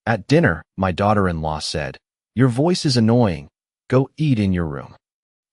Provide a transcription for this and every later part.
At dinner, my daughter-in-law said, "Your voice is annoying. Go eat in your room."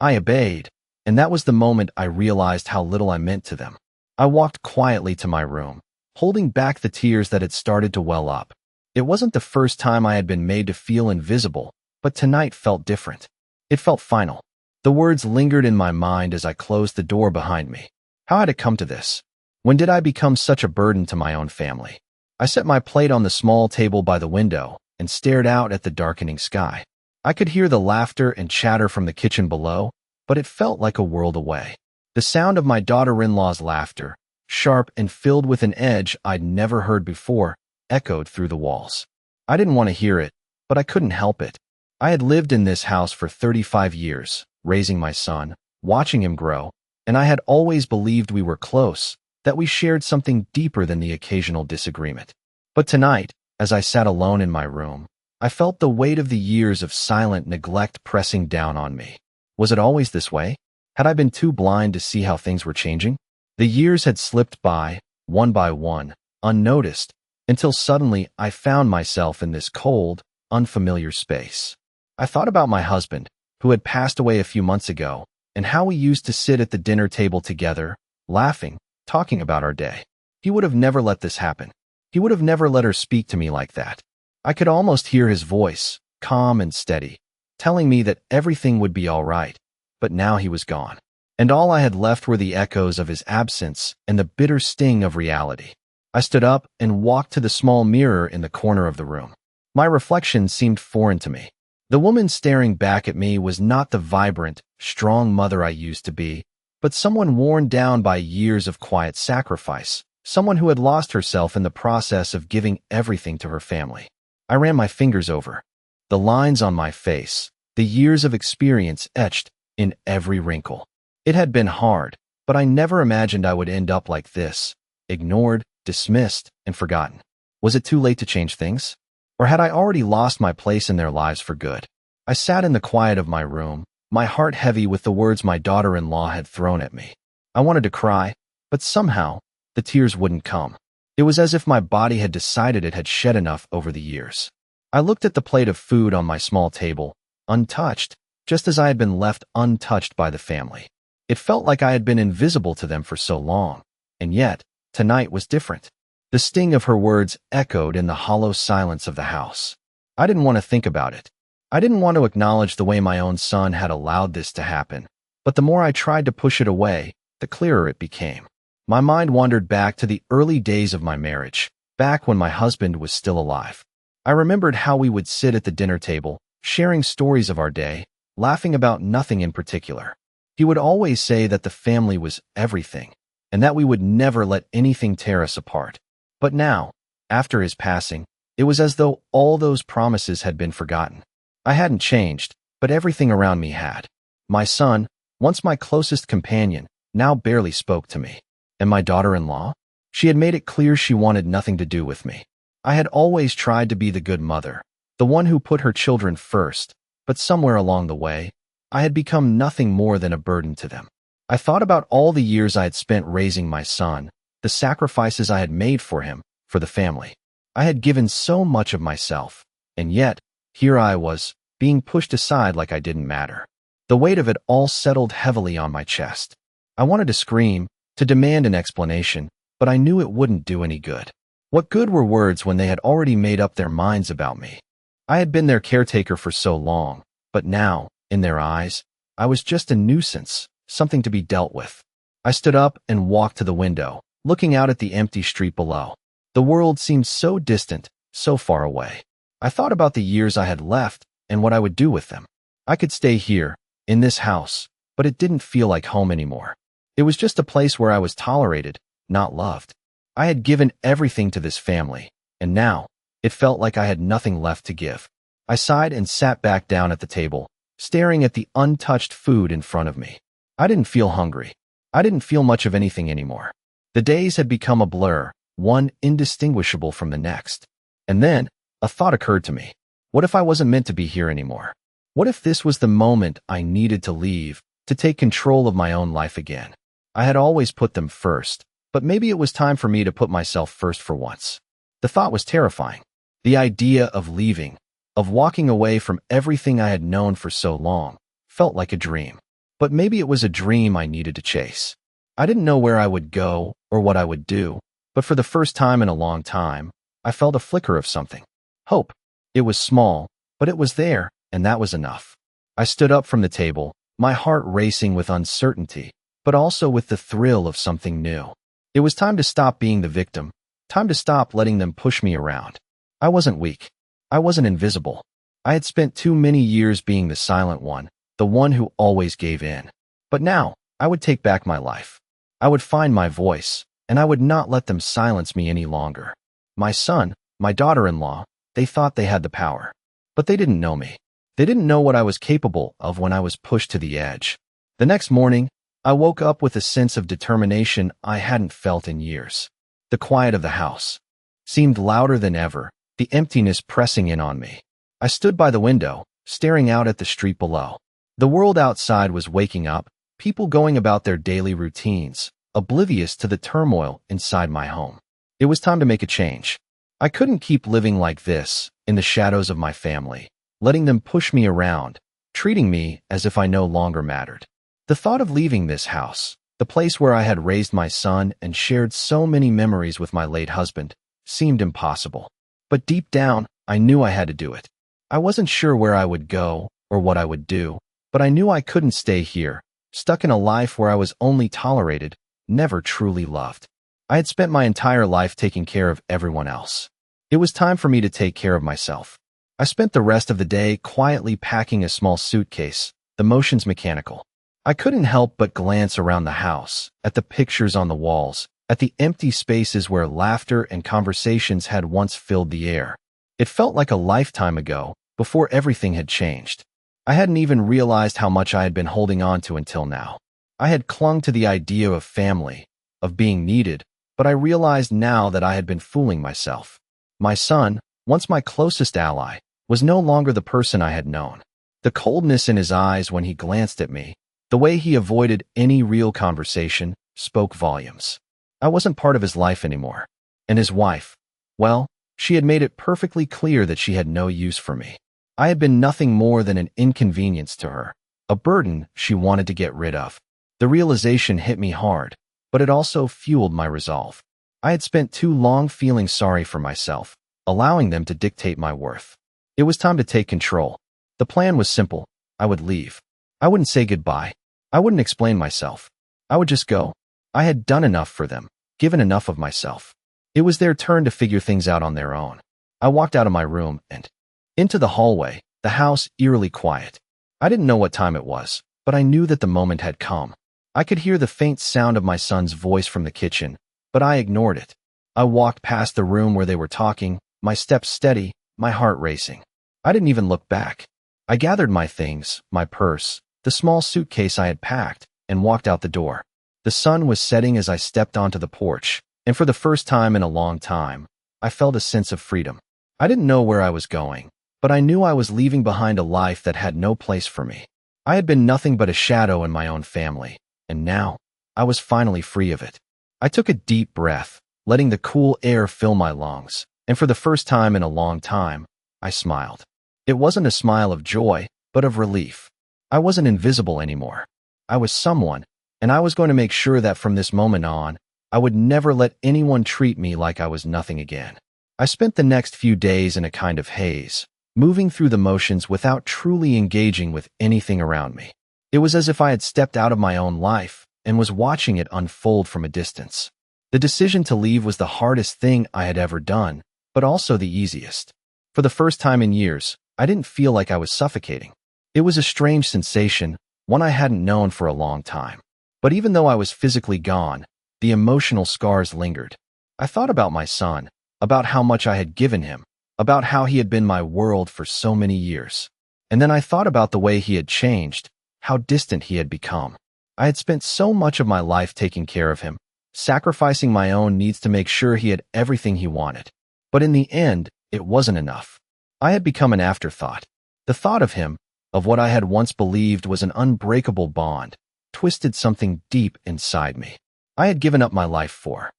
I obeyed, and that was the moment I realized how little I meant to them. I walked quietly to my room, holding back the tears that had started to well up. It wasn't the first time I had been made to feel invisible, but tonight felt different. It felt final. The words lingered in my mind as I closed the door behind me. How had it come to this? When did I become such a burden to my own family? I set my plate on the small table by the window and stared out at the darkening sky. I could hear the laughter and chatter from the kitchen below, but it felt like a world away. The sound of my daughter-in-law's laughter, sharp and filled with an edge I'd never heard before, echoed through the walls. I didn't want to hear it, but I couldn't help it. I had lived in this house for 35 years, raising my son, watching him grow, and I had always believed we were close, that we shared something deeper than the occasional disagreement. But tonight, as I sat alone in my room, I felt the weight of the years of silent neglect pressing down on me. Was it always this way? Had I been too blind to see how things were changing? The years had slipped by one, unnoticed, until suddenly I found myself in this cold, unfamiliar space. I thought about my husband, who had passed away a few months ago, and how we used to sit at the dinner table together, laughing, talking about our day. He would have never let this happen. He would have never let her speak to me like that. I could almost hear his voice, calm and steady, telling me that everything would be all right, but now he was gone. And all I had left were the echoes of his absence and the bitter sting of reality. I stood up and walked to the small mirror in the corner of the room. My reflection seemed foreign to me. The woman staring back at me was not the vibrant, strong mother I used to be, but someone worn down by years of quiet sacrifice, someone who had lost herself in the process of giving everything to her family. I ran my fingers over the lines on my face, the years of experience etched in every wrinkle. It had been hard, but I never imagined I would end up like this, ignored, dismissed, and forgotten. Was it too late to change things? Or had I already lost my place in their lives for good? I sat in the quiet of my room, my heart heavy with the words my daughter-in-law had thrown at me. I wanted to cry, but somehow, the tears wouldn't come. It was as if my body had decided it had shed enough over the years. I looked at the plate of food on my small table, untouched, just as I had been left untouched by the family. It felt like I had been invisible to them for so long, and yet, tonight was different. The sting of her words echoed in the hollow silence of the house. I didn't want to think about it. I didn't want to acknowledge the way my own son had allowed this to happen, but the more I tried to push it away, the clearer it became. My mind wandered back to the early days of my marriage, back when my husband was still alive. I remembered how we would sit at the dinner table, sharing stories of our day, laughing about nothing in particular. He would always say that the family was everything, and that we would never let anything tear us apart. But now, after his passing, it was as though all those promises had been forgotten. I hadn't changed, but everything around me had. My son, once my closest companion, now barely spoke to me. And my daughter-in-law? She had made it clear she wanted nothing to do with me. I had always tried to be the good mother, the one who put her children first, but somewhere along the way, I had become nothing more than a burden to them. I thought about all the years I had spent raising my son, the sacrifices I had made for him, for the family. I had given so much of myself, and yet, here I was, being pushed aside like I didn't matter. The weight of it all settled heavily on my chest. I wanted to scream, to demand an explanation, but I knew it wouldn't do any good. What good were words when they had already made up their minds about me? I had been their caretaker for so long, but now, in their eyes, I was just a nuisance, something to be dealt with. I stood up and walked to the window, looking out at the empty street below. The world seemed so distant, so far away. I thought about the years I had left and what I would do with them. I could stay here, in this house, but it didn't feel like home anymore. It was just a place where I was tolerated, not loved. I had given everything to this family, and now, it felt like I had nothing left to give. I sighed and sat back down at the table, staring at the untouched food in front of me. I didn't feel hungry. I didn't feel much of anything anymore. The days had become a blur, one indistinguishable from the next. And then, a thought occurred to me. What if I wasn't meant to be here anymore? What if this was the moment I needed to leave, to take control of my own life again? I had always put them first, but maybe it was time for me to put myself first for once. The thought was terrifying. The idea of leaving, of walking away from everything I had known for so long, felt like a dream. But maybe it was a dream I needed to chase. I didn't know where I would go or what I would do, but for the first time in a long time, I felt a flicker of something. Hope. It was small, but it was there, and that was enough. I stood up from the table, my heart racing with uncertainty, but also with the thrill of something new. It was time to stop being the victim, time to stop letting them push me around. I wasn't weak. I wasn't invisible. I had spent too many years being the silent one, the one who always gave in. But now, I would take back my life. I would find my voice, and I would not let them silence me any longer. My son, my daughter-in-law, they thought they had the power. But they didn't know me. They didn't know what I was capable of when I was pushed to the edge. The next morning, I woke up with a sense of determination I hadn't felt in years. The quiet of the house seemed louder than ever, the emptiness pressing in on me. I stood by the window, staring out at the street below. The world outside was waking up, people going about their daily routines, oblivious to the turmoil inside my home. It was time to make a change. I couldn't keep living like this, in the shadows of my family, letting them push me around, treating me as if I no longer mattered. The thought of leaving this house, the place where I had raised my son and shared so many memories with my late husband, seemed impossible. But deep down, I knew I had to do it. I wasn't sure where I would go or what I would do, but I knew I couldn't stay here, stuck in a life where I was only tolerated, never truly loved. I had spent my entire life taking care of everyone else. It was time for me to take care of myself. I spent the rest of the day quietly packing a small suitcase, the motions mechanical. I couldn't help but glance around the house, at the pictures on the walls, at the empty spaces where laughter and conversations had once filled the air. It felt like a lifetime ago, before everything had changed. I hadn't even realized how much I had been holding on to until now. I had clung to the idea of family, of being needed, but I realized now that I had been fooling myself. My son, once my closest ally, was no longer the person I had known. The coldness in his eyes when he glanced at me, the way he avoided any real conversation, spoke volumes. I wasn't part of his life anymore. And his wife, well, she had made it perfectly clear that she had no use for me. I had been nothing more than an inconvenience to her, a burden she wanted to get rid of. The realization hit me hard, but it also fueled my resolve. I had spent too long feeling sorry for myself, allowing them to dictate my worth. It was time to take control. The plan was simple. I would leave. I wouldn't say goodbye. I wouldn't explain myself. I would just go. I had done enough for them, given enough of myself. It was their turn to figure things out on their own. I walked out of my room and into the hallway, the house eerily quiet. I didn't know what time it was, but I knew that the moment had come. I could hear the faint sound of my son's voice from the kitchen, but I ignored it. I walked past the room where they were talking, my steps steady, my heart racing. I didn't even look back. I gathered my things, my purse, the small suitcase I had packed, and walked out the door. The sun was setting as I stepped onto the porch, and for the first time in a long time, I felt a sense of freedom. I didn't know where I was going, but I knew I was leaving behind a life that had no place for me. I had been nothing but a shadow in my own family, and now, I was finally free of it. I took a deep breath, letting the cool air fill my lungs, and for the first time in a long time, I smiled. It wasn't a smile of joy, but of relief. I wasn't invisible anymore. I was someone, and I was going to make sure that from this moment on, I would never let anyone treat me like I was nothing again. I spent the next few days in a kind of haze, moving through the motions without truly engaging with anything around me. It was as if I had stepped out of my own life and was watching it unfold from a distance. The decision to leave was the hardest thing I had ever done, but also the easiest. For the first time in years, I didn't feel like I was suffocating. It was a strange sensation, one I hadn't known for a long time. But even though I was physically gone, the emotional scars lingered. I thought about my son, about how much I had given him, about how he had been my world for so many years. And then I thought about the way he had changed, how distant he had become. I had spent so much of my life taking care of him, sacrificing my own needs to make sure he had everything he wanted. But in the end, it wasn't enough. I had become an afterthought. The thought of him, of what I had once believed was an unbreakable bond, twisted something deep inside me. I had given up my life for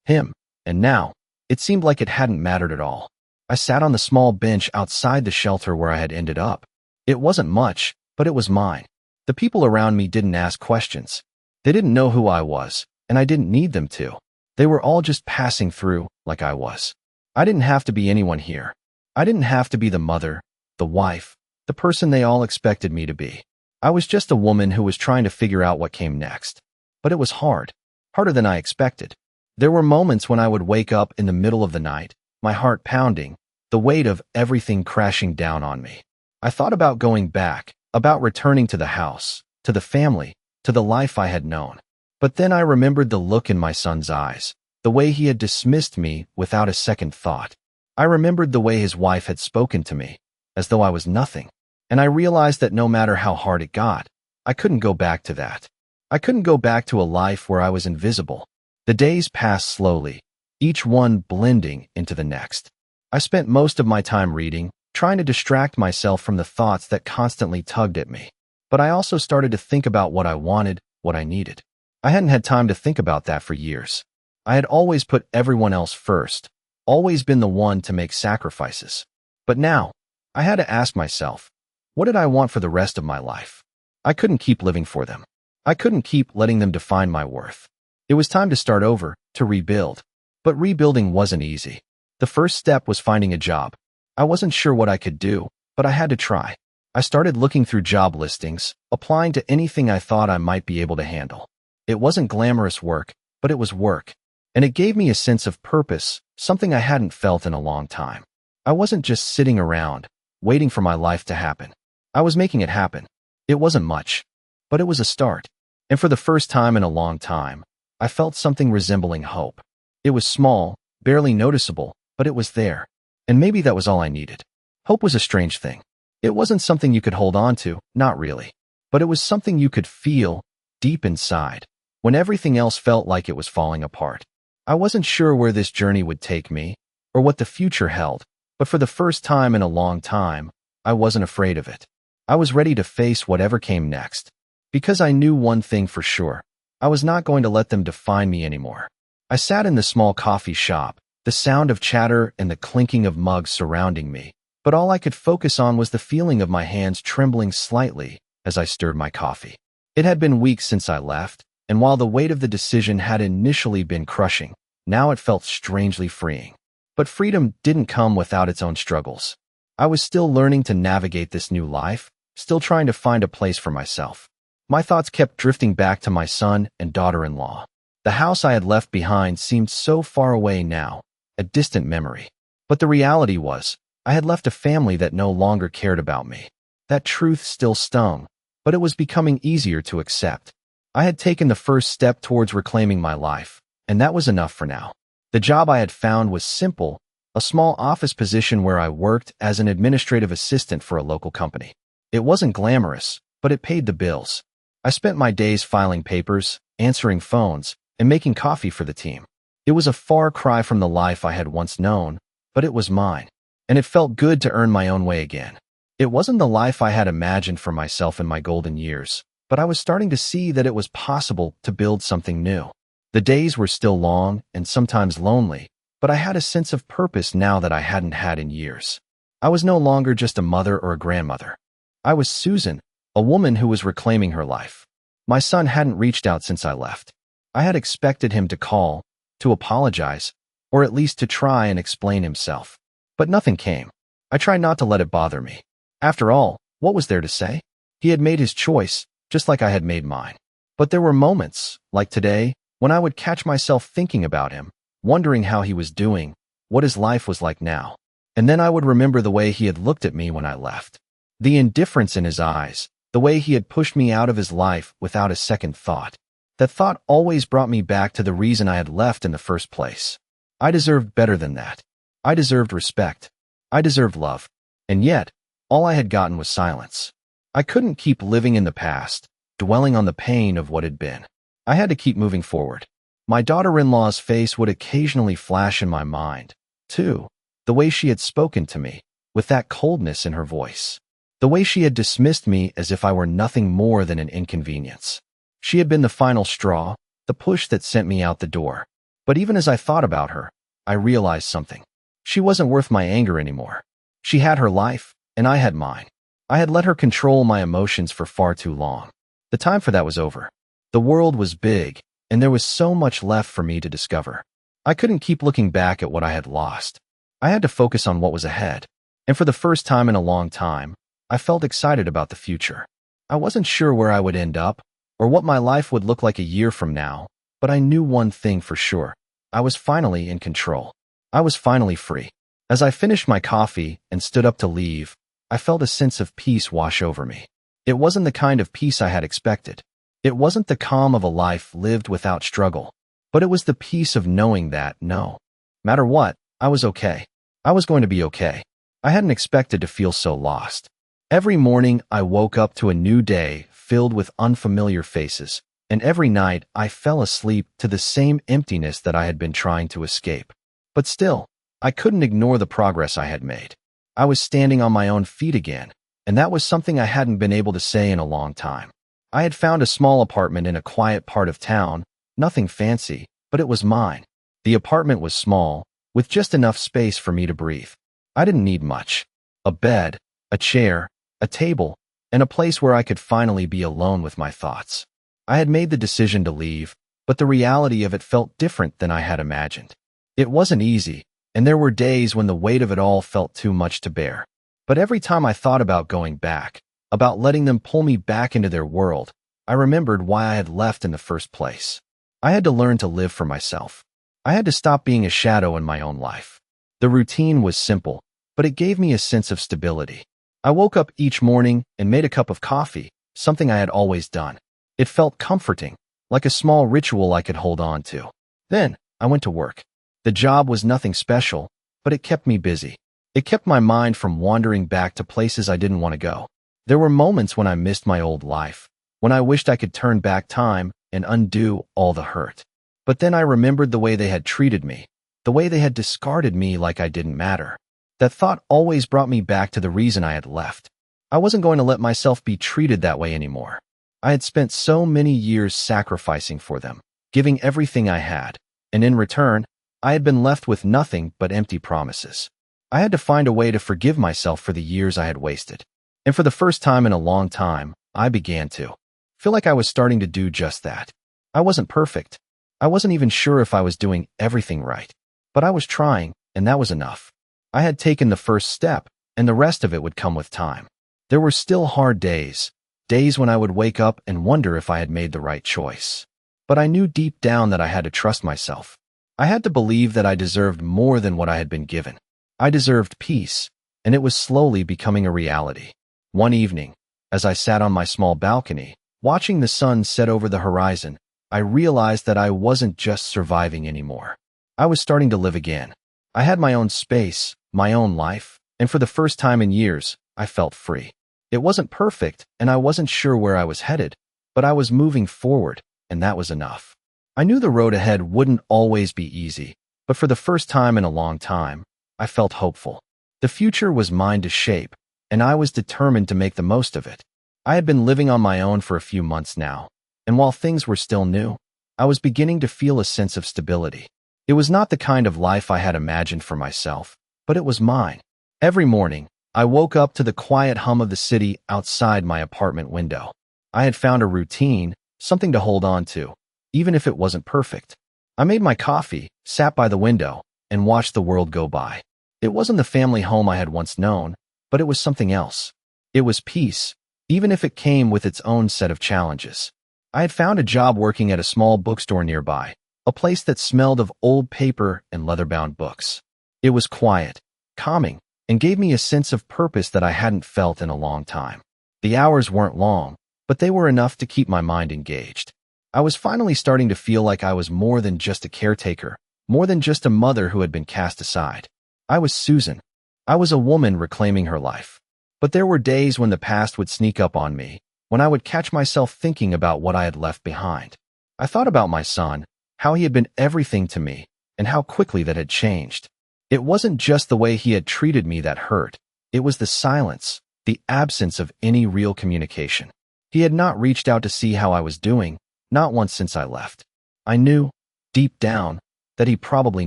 him, and now, it seemed like it hadn't mattered at all. I sat on the small bench outside the shelter where I had ended up. It wasn't much, but it was mine. The people around me didn't ask questions. They didn't know who I was, and I didn't need them to. They were all just passing through like I was. I didn't have to be anyone here. I didn't have to be the mother, the wife, the person they all expected me to be. I was just a woman who was trying to figure out what came next. But it was hard, harder than I expected. There were moments when I would wake up in the middle of the night, my heart pounding, the weight of everything crashing down on me. I thought about going back, about returning to the house, to the family, to the life I had known. But then I remembered the look in my son's eyes, the way he had dismissed me without a second thought. I remembered the way his wife had spoken to me, as though I was nothing. And I realized that no matter how hard it got, I couldn't go back to that. I couldn't go back to a life where I was invisible. The days passed slowly, each one blending into the next. I spent most of my time reading, trying to distract myself from the thoughts that constantly tugged at me. But I also started to think about what I wanted, what I needed. I hadn't had time to think about that for years. I had always put everyone else first, always been the one to make sacrifices. But now, I had to ask myself, what did I want for the rest of my life? I couldn't keep living for them. I couldn't keep letting them define my worth. It was time to start over, to rebuild. But rebuilding wasn't easy. The first step was finding a job. I wasn't sure what I could do, but I had to try. I started looking through job listings, applying to anything I thought I might be able to handle. It wasn't glamorous work, but it was work. And it gave me a sense of purpose, something I hadn't felt in a long time. I wasn't just sitting around, waiting for my life to happen. I was making it happen. It wasn't much, but it was a start. And for the first time in a long time, I felt something resembling hope. It was small, barely noticeable, but it was there. And maybe that was all I needed. Hope was a strange thing. It wasn't something you could hold on to, not really. But it was something you could feel deep inside, when everything else felt like it was falling apart. I wasn't sure where this journey would take me, or what the future held, but for the first time in a long time, I wasn't afraid of it. I was ready to face whatever came next. Because I knew one thing for sure. I was not going to let them define me anymore. I sat in the small coffee shop, the sound of chatter and the clinking of mugs surrounding me, but all I could focus on was the feeling of my hands trembling slightly as I stirred my coffee. It had been weeks since I left, and while the weight of the decision had initially been crushing, now it felt strangely freeing. But freedom didn't come without its own struggles. I was still learning to navigate this new life, still trying to find a place for myself. My thoughts kept drifting back to my son and daughter-in-law. The house I had left behind seemed so far away now, a distant memory. But the reality was, I had left a family that no longer cared about me. That truth still stung, but it was becoming easier to accept. I had taken the first step towards reclaiming my life, and that was enough for now. The job I had found was simple, a small office position where I worked as an administrative assistant for a local company. It wasn't glamorous, but it paid the bills. I spent my days filing papers, answering phones, and making coffee for the team. It was a far cry from the life I had once known, but it was mine, and it felt good to earn my own way again. It wasn't the life I had imagined for myself in my golden years, but I was starting to see that it was possible to build something new. The days were still long and sometimes lonely, but I had a sense of purpose now that I hadn't had in years. I was no longer just a mother or a grandmother. I was Susan, a woman who was reclaiming her life. My son hadn't reached out since I left. I had expected him to call, to apologize, or at least to try and explain himself. But nothing came. I tried not to let it bother me. After all, what was there to say? He had made his choice, just like I had made mine. But there were moments, like today, when I would catch myself thinking about him, wondering how he was doing, what his life was like now. And then I would remember the way he had looked at me when I left. The indifference in his eyes, the way he had pushed me out of his life without a second thought. That thought always brought me back to the reason I had left in the first place. I deserved better than that. I deserved respect. I deserved love. And yet, all I had gotten was silence. I couldn't keep living in the past, dwelling on the pain of what had been. I had to keep moving forward. My daughter-in-law's face would occasionally flash in my mind, too. The way she had spoken to me, with that coldness in her voice. The way she had dismissed me as if I were nothing more than an inconvenience. She had been the final straw, the push that sent me out the door. But even as I thought about her, I realized something. She wasn't worth my anger anymore. She had her life, and I had mine. I had let her control my emotions for far too long. The time for that was over. The world was big, and there was so much left for me to discover. I couldn't keep looking back at what I had lost. I had to focus on what was ahead. And for the first time in a long time, I felt excited about the future. I wasn't sure where I would end up, or what my life would look like a year from now, but I knew one thing for sure. I was finally in control. I was finally free. As I finished my coffee and stood up to leave, I felt a sense of peace wash over me. It wasn't the kind of peace I had expected. It wasn't the calm of a life lived without struggle, but it was the peace of knowing that, no matter what, I was okay. I was going to be okay. I hadn't expected to feel so lost. Every morning, I woke up to a new day filled with unfamiliar faces, and every night I fell asleep to the same emptiness that I had been trying to escape. But still, I couldn't ignore the progress I had made. I was standing on my own feet again, and that was something I hadn't been able to say in a long time. I had found a small apartment in a quiet part of town, nothing fancy, but it was mine. The apartment was small, with just enough space for me to breathe. I didn't need much. A bed, a chair, a table, and a place where I could finally be alone with my thoughts. I had made the decision to leave, but the reality of it felt different than I had imagined. It wasn't easy, and there were days when the weight of it all felt too much to bear. But every time I thought about going back, about letting them pull me back into their world, I remembered why I had left in the first place. I had to learn to live for myself. I had to stop being a shadow in my own life. The routine was simple, but it gave me a sense of stability. I woke up each morning and made a cup of coffee, something I had always done. It felt comforting, like a small ritual I could hold on to. Then, I went to work. The job was nothing special, but it kept me busy. It kept my mind from wandering back to places I didn't want to go. There were moments when I missed my old life, when I wished I could turn back time and undo all the hurt. But then I remembered the way they had treated me, the way they had discarded me like I didn't matter. That thought always brought me back to the reason I had left. I wasn't going to let myself be treated that way anymore. I had spent so many years sacrificing for them, giving everything I had, and in return, I had been left with nothing but empty promises. I had to find a way to forgive myself for the years I had wasted. And for the first time in a long time, I began to feel like I was starting to do just that. I wasn't perfect. I wasn't even sure if I was doing everything right. But I was trying, and that was enough. I had taken the first step, and the rest of it would come with time. There were still hard days, days when I would wake up and wonder if I had made the right choice. But I knew deep down that I had to trust myself. I had to believe that I deserved more than what I had been given. I deserved peace, and it was slowly becoming a reality. One evening, as I sat on my small balcony, watching the sun set over the horizon, I realized that I wasn't just surviving anymore. I was starting to live again. I had my own space, my own life, and for the first time in years, I felt free. It wasn't perfect, and I wasn't sure where I was headed, but I was moving forward, and that was enough. I knew the road ahead wouldn't always be easy, but for the first time in a long time, I felt hopeful. The future was mine to shape, and I was determined to make the most of it. I had been living on my own for a few months now, and while things were still new, I was beginning to feel a sense of stability. It was not the kind of life I had imagined for myself, but it was mine. Every morning, I woke up to the quiet hum of the city outside my apartment window. I had found a routine, something to hold on to, even if it wasn't perfect. I made my coffee, sat by the window, and watched the world go by. It wasn't the family home I had once known, but it was something else. It was peace, even if it came with its own set of challenges. I had found a job working at a small bookstore nearby, a place that smelled of old paper and leather-bound books. It was quiet, calming, and gave me a sense of purpose that I hadn't felt in a long time. The hours weren't long, but they were enough to keep my mind engaged. I was finally starting to feel like I was more than just a caretaker, more than just a mother who had been cast aside. I was Susan. I was a woman reclaiming her life. But there were days when the past would sneak up on me, when I would catch myself thinking about what I had left behind. I thought about my son, how he had been everything to me, and how quickly that had changed. It wasn't just the way he had treated me that hurt. It was the silence, the absence of any real communication. He had not reached out to see how I was doing, not once since I left. I knew, deep down, that he probably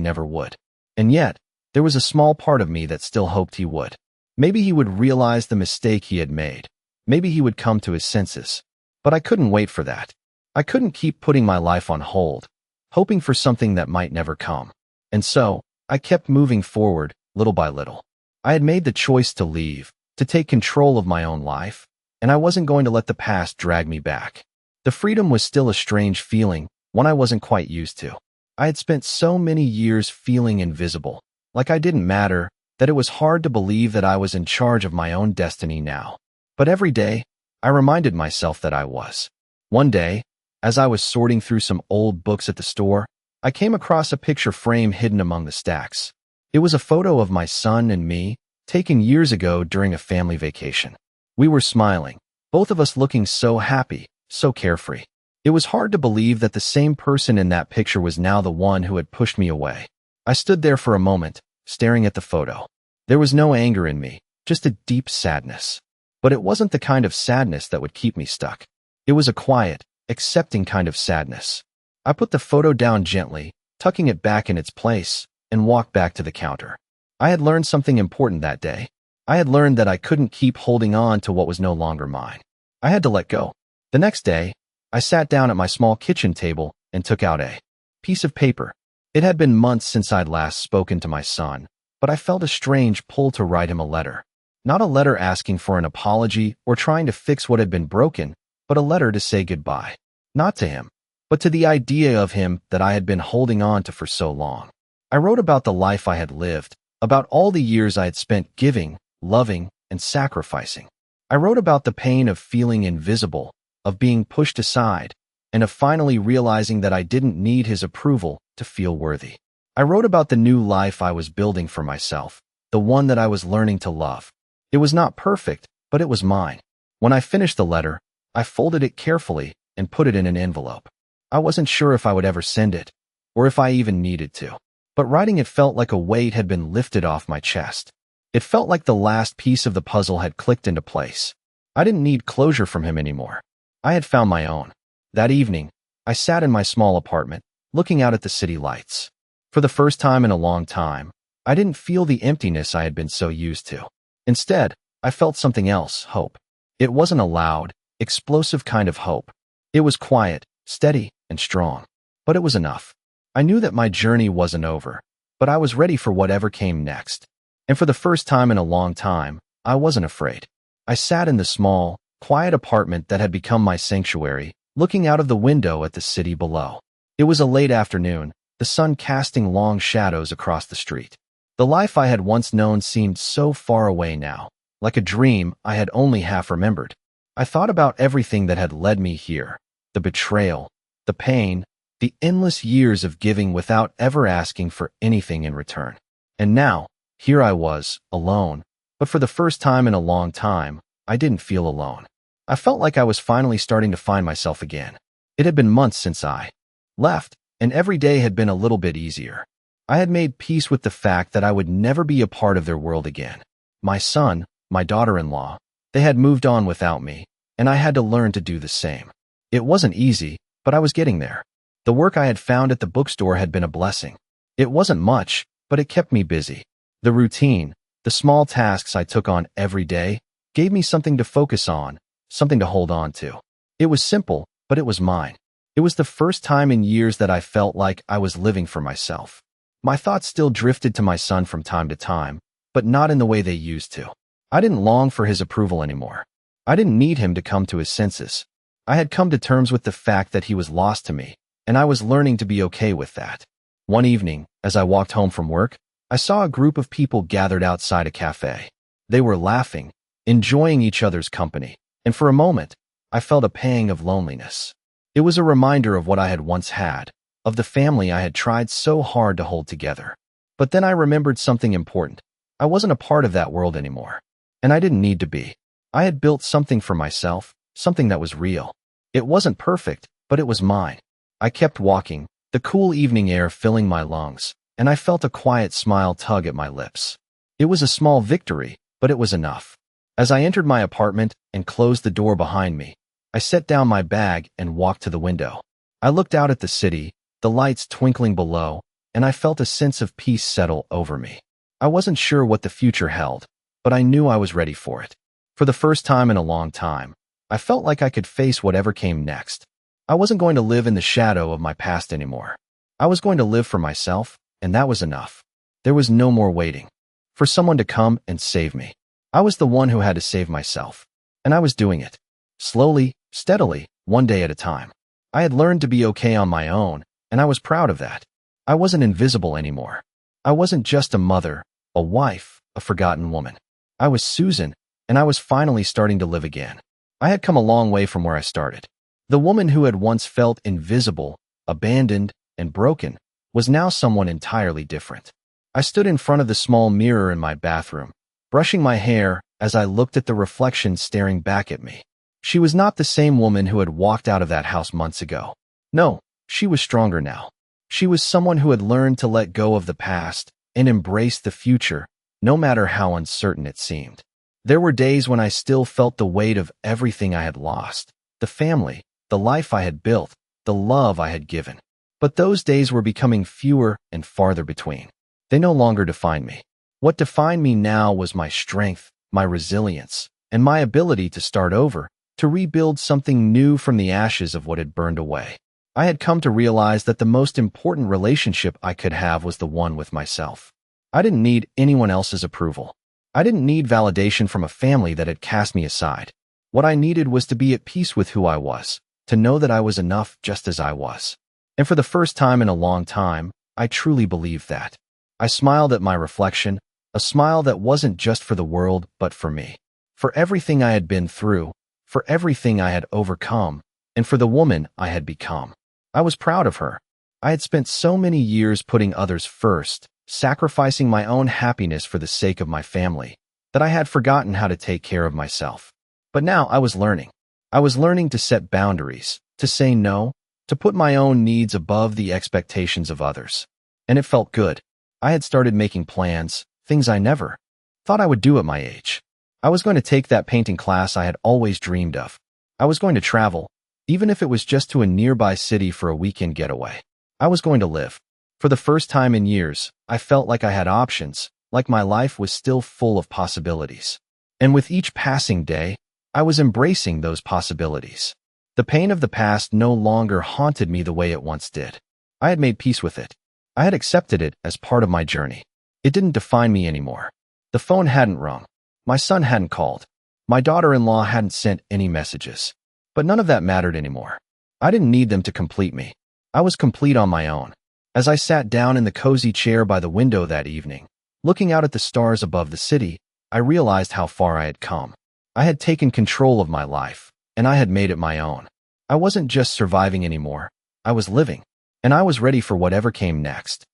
never would. And yet, There was a small part of me that still hoped he would. Maybe he would realize the mistake he had made. Maybe he would come to his senses. But I couldn't wait for that. I couldn't keep putting my life on hold, hoping for something that might never come. And so, I kept moving forward, little by little. I had made the choice to leave, to take control of my own life, and I wasn't going to let the past drag me back. The freedom was still a strange feeling, one I wasn't quite used to. I had spent so many years feeling invisible, like I didn't matter, that it was hard to believe that I was in charge of my own destiny now. But every day, I reminded myself that I was. One day, as I was sorting through some old books at the store, I came across a picture frame hidden among the stacks. It was a photo of my son and me, taken years ago during a family vacation. We were smiling, both of us looking so happy, so carefree. It was hard to believe that the same person in that picture was now the one who had pushed me away. I stood there for a moment, staring at the photo. There was no anger in me, just a deep sadness. But it wasn't the kind of sadness that would keep me stuck. It was a quiet, accepting kind of sadness. I put the photo down gently, tucking it back in its place, and walked back to the counter. I had learned something important that day. I had learned that I couldn't keep holding on to what was no longer mine. I had to let go. The next day, I sat down at my small kitchen table and took out a piece of paper. It had been months since I'd last spoken to my son, but I felt a strange pull to write him a letter. Not a letter asking for an apology or trying to fix what had been broken, but a letter to say goodbye. Not to him, but to the idea of him that I had been holding on to for so long. I wrote about the life I had lived, about all the years I had spent giving, loving, and sacrificing. I wrote about the pain of feeling invisible, of being pushed aside, and of finally realizing that I didn't need his approval to feel worthy. I wrote about the new life I was building for myself, the one that I was learning to love. It was not perfect, but it was mine. When I finished the letter, I folded it carefully and put it in an envelope. I wasn't sure if I would ever send it, or if I even needed to. But writing it felt like a weight had been lifted off my chest. It felt like the last piece of the puzzle had clicked into place. I didn't need closure from him anymore. I had found my own. That evening, I sat in my small apartment, looking out at the city lights. For the first time in a long time, I didn't feel the emptiness I had been so used to. Instead, I felt something else, hope. It wasn't a loud, explosive kind of hope. It was quiet, steady, and strong. But it was enough. I knew that my journey wasn't over, but I was ready for whatever came next. And for the first time in a long time, I wasn't afraid. I sat in the small, quiet apartment that had become my sanctuary, looking out of the window at the city below. It was a late afternoon, the sun casting long shadows across the street. The life I had once known seemed so far away now, like a dream I had only half remembered. I thought about everything that had led me here, the betrayal, the pain, the endless years of giving without ever asking for anything in return. And now, here I was, alone, but for the first time in a long time, I didn't feel alone. I felt like I was finally starting to find myself again. It had been months since I left, and every day had been a little bit easier. I had made peace with the fact that I would never be a part of their world again. My son, my daughter-in-law, they had moved on without me, and I had to learn to do the same. It wasn't easy, but I was getting there. The work I had found at the bookstore had been a blessing. It wasn't much, but it kept me busy. The routine, the small tasks I took on every day, gave me something to focus on, something to hold on to. It was simple, but it was mine. It was the first time in years that I felt like I was living for myself. My thoughts still drifted to my son from time to time, but not in the way they used to. I didn't long for his approval anymore. I didn't need him to come to his senses. I had come to terms with the fact that he was lost to me, and I was learning to be okay with that. One evening, as I walked home from work, I saw a group of people gathered outside a cafe. They were laughing, enjoying each other's company, and for a moment, I felt a pang of loneliness. It was a reminder of what I had once had, of the family I had tried so hard to hold together. But then I remembered something important. I wasn't a part of that world anymore, and I didn't need to be. I had built something for myself, something that was real. It wasn't perfect, but it was mine. I kept walking, the cool evening air filling my lungs, and I felt a quiet smile tug at my lips. It was a small victory, but it was enough. As I entered my apartment and closed the door behind me, I set down my bag and walked to the window. I looked out at the city, the lights twinkling below, and I felt a sense of peace settle over me. I wasn't sure what the future held, but I knew I was ready for it. For the first time in a long time, I felt like I could face whatever came next. I wasn't going to live in the shadow of my past anymore. I was going to live for myself, and that was enough. There was no more waiting for someone to come and save me. I was the one who had to save myself, and I was doing it. Slowly, steadily, one day at a time. I had learned to be okay on my own, and I was proud of that. I wasn't invisible anymore. I wasn't just a mother, a wife, a forgotten woman. I was Susan, and I was finally starting to live again. I had come a long way from where I started. The woman who had once felt invisible, abandoned, and broken was now someone entirely different. I stood in front of the small mirror in my bathroom, brushing my hair as I looked at the reflection staring back at me. She was not the same woman who had walked out of that house months ago. No, she was stronger now. She was someone who had learned to let go of the past and embrace the future, no matter how uncertain it seemed. There were days when I still felt the weight of everything I had lost, the family, the life I had built, the love I had given. But those days were becoming fewer and farther between. They no longer defined me. What defined me now was my strength, my resilience, and my ability to start over, to rebuild something new from the ashes of what had burned away. I had come to realize that the most important relationship I could have was the one with myself. I didn't need anyone else's approval. I didn't need validation from a family that had cast me aside. What I needed was to be at peace with who I was, to know that I was enough just as I was. And for the first time in a long time, I truly believed that. I smiled at my reflection, a smile that wasn't just for the world, but for me. For everything I had been through, for everything I had overcome, and for the woman I had become. I was proud of her. I had spent so many years putting others first, sacrificing my own happiness for the sake of my family, that I had forgotten how to take care of myself. But now I was learning. I was learning to set boundaries, to say no, to put my own needs above the expectations of others. And it felt good. I had started making plans, things I never thought I would do at my age. I was going to take that painting class I had always dreamed of. I was going to travel, even if it was just to a nearby city for a weekend getaway. I was going to live. For the first time in years, I felt like I had options, like my life was still full of possibilities. And with each passing day, I was embracing those possibilities. The pain of the past no longer haunted me the way it once did. I had made peace with it. I had accepted it as part of my journey. It didn't define me anymore. The phone hadn't rung. My son hadn't called. My daughter-in-law hadn't sent any messages. But none of that mattered anymore. I didn't need them to complete me. I was complete on my own. As I sat down in the cozy chair by the window that evening, looking out at the stars above the city, I realized how far I had come. I had taken control of my life, and I had made it my own. I wasn't just surviving anymore. I was living. And I was ready for whatever came next.